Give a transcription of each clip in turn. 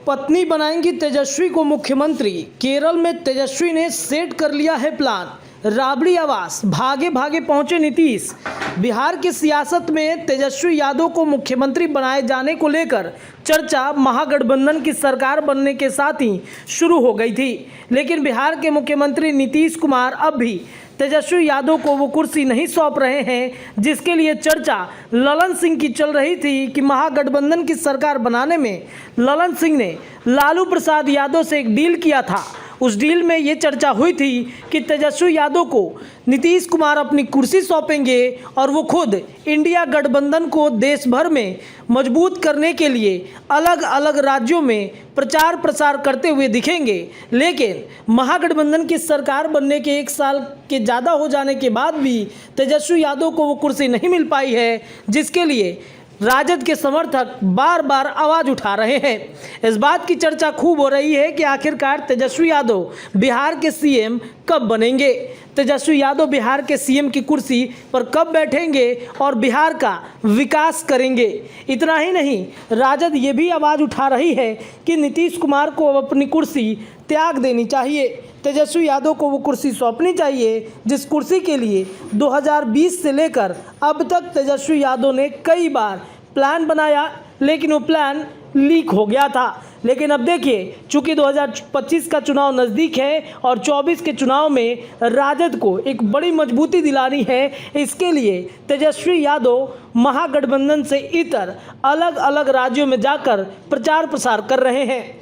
पत्नी बनाएंगी तेजस्वी को मुख्यमंत्री। केरल में तेजस्वी ने सेट कर लिया है प्लान। राबड़ी आवास भागे भागे पहुंचे नीतीश। बिहार की सियासत में तेजस्वी यादव को मुख्यमंत्री बनाए जाने को लेकर चर्चा महागठबंधन की सरकार बनने के साथ ही शुरू हो गई थी, लेकिन बिहार के मुख्यमंत्री नीतीश कुमार अब भी तेजस्वी यादव को वो कुर्सी नहीं सौंप रहे हैं, जिसके लिए चर्चा ललन सिंह की चल रही थी कि महागठबंधन की सरकार बनाने में ललन सिंह ने लालू प्रसाद यादव से एक डील किया था। उस डील में ये चर्चा हुई थी कि तेजस्वी यादव को नीतीश कुमार अपनी कुर्सी सौंपेंगे और वो खुद इंडिया गठबंधन को देश भर में मजबूत करने के लिए अलग अलग राज्यों में प्रचार प्रसार करते हुए दिखेंगे। लेकिन महागठबंधन की सरकार बनने के 1 साल के ज़्यादा हो जाने के बाद भी तेजस्वी यादव को वो कुर्सी नहीं मिल पाई है, जिसके लिए राजद के समर्थक बार बार आवाज़ उठा रहे हैं। इस बात की चर्चा खूब हो रही है कि आखिरकार तेजस्वी यादव बिहार के सीएम कब बनेंगे, तेजस्वी यादव बिहार के सीएम की कुर्सी पर कब बैठेंगे और बिहार का विकास करेंगे। इतना ही नहीं, राजद ये भी आवाज़ उठा रही है कि नीतीश कुमार को अब अपनी कुर्सी त्याग देनी चाहिए, तेजस्वी यादव को वो कुर्सी सौंपनी चाहिए जिस कुर्सी के लिए 2020 से लेकर अब तक तेजस्वी यादव ने कई बार प्लान बनाया, लेकिन वो प्लान लीक हो गया था। लेकिन अब देखिए, चूंकि 2025 का चुनाव नज़दीक है और 24 के चुनाव में राजद को एक बड़ी मजबूती दिलानी है, इसके लिए तेजस्वी यादव महागठबंधन से इतर अलग अलग राज्यों में जाकर प्रचार प्रसार कर रहे हैं।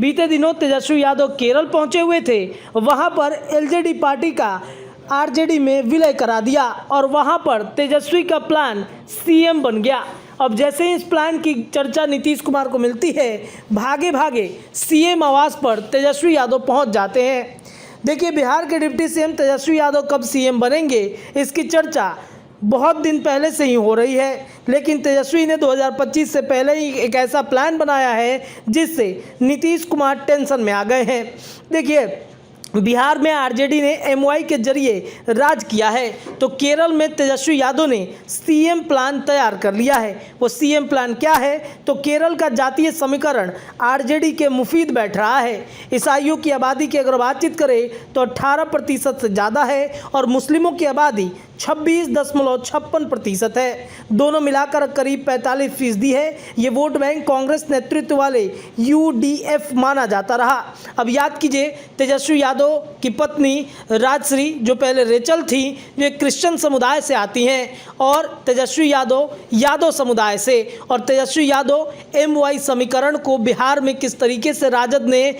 बीते दिनों तेजस्वी यादव केरल पहुंचे हुए थे, वहां पर एलजेडी पार्टी का आरजेडी में विलय करा दिया और वहां पर तेजस्वी का प्लान सीएम बन गया। अब जैसे ही इस प्लान की चर्चा नीतीश कुमार को मिलती है, भागे भागे सीएम आवास पर तेजस्वी यादव पहुंच जाते हैं। देखिए, बिहार के डिप्टी सीएम तेजस्वी यादव कब सीएम बनेंगे, इसकी चर्चा बहुत दिन पहले से ही हो रही है, लेकिन तेजस्वी ने 2025 से पहले ही एक ऐसा प्लान बनाया है जिससे नीतीश कुमार टेंशन में आ गए हैं। देखिए, बिहार में आरजेडी ने एमवाई के जरिए राज किया है, तो केरल में तेजस्वी यादव ने सीएम प्लान तैयार कर लिया है। वो सीएम प्लान क्या है, तो केरल का जातीय समीकरण आरजेडी के मुफीद बैठ रहा है। ईसाइयों की आबादी की अगर बातचीत करें तो 18% से ज़्यादा है और मुस्लिमों की आबादी 26.56% है। दोनों मिलाकर करीब 45% है। ये वोट बैंक कांग्रेस नेतृत्व वाले यूडीएफ माना जाता रहा। अब याद कीजिए, तेजस्वी यादव की पत्नी राजश्री, जो पहले रेचल थी, जो एक क्रिश्चियन समुदाय से आती हैं, और तेजस्वी यादव यादव समुदाय से। और तेजस्वी यादव एमवाई समीकरण को बिहार में किस तरीके से राजद ने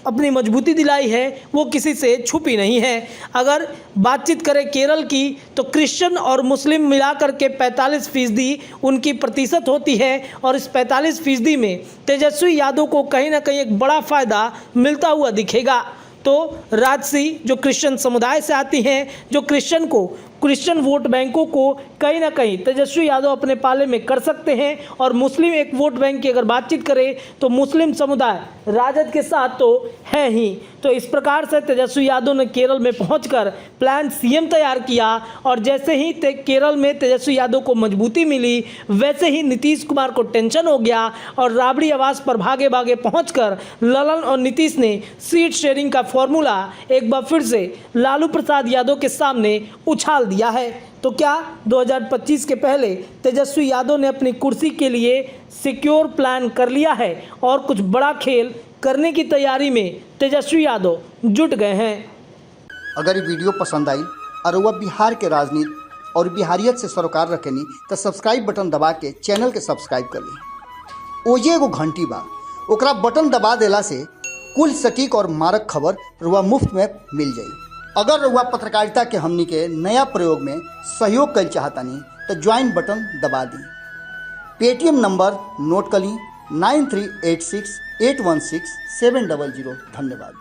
अपनी मजबूती दिलाई है, वो किसी से छुपी नहीं है। अगर बातचीत करें केरल की, तो क्रिश्चियन और मुस्लिम मिलाकर के 45% उनकी प्रतिशत होती है और इस 45% में तेजस्वी यादव को कहीं ना कहीं एक बड़ा फ़ायदा मिलता हुआ दिखेगा। तो राजसी जो क्रिश्चियन समुदाय से आती हैं, जो क्रिश्चियन वोट बैंकों को कहीं ना कहीं तेजस्वी यादव अपने पाले में कर सकते हैं। और मुस्लिम एक वोट बैंक की अगर बातचीत करें तो मुस्लिम समुदाय राजद के साथ तो है ही। तो इस प्रकार से तेजस्वी यादव ने केरल में पहुंचकर प्लान सीएम तैयार किया और जैसे ही केरल में तेजस्वी यादव को मजबूती मिली, वैसे ही नीतीश कुमार को टेंशन हो गया और राबड़ी आवास पर भागे भागे पहुंचकर ललन और नीतीश ने सीट शेयरिंग का फॉर्मूला एक बार फिर से लालू प्रसाद यादव के सामने उछाल दिया है। तो क्या 2025 के पहले तेजस्वी यादव ने अपनी कुर्सी के लिए सिक्योर प्लान कर लिया है और कुछ बड़ा खेल करने की तैयारी में तेजस्वी यादव जुट गए हैं। अगर ये वीडियो पसंद आई और वह बिहार के राजनीति और बिहारियत से सरोकार रखेनी तो सब्सक्राइब बटन दबा के चैनल के सब्सक्राइब कर ली। ओजे एगो घंटी बा, ओकरा बटन दबा देला से कुल सटीक और मारक खबर रुआ मुफ्त में मिल जाई। अगर रुआ पत्रकारिता के हमनी के नया प्रयोग में सहयोग कर चाहतानी तो ज्वाइन बटन दबा दी। पेटीएम नंबर नोट कर ली 9386816700। धन्यवाद।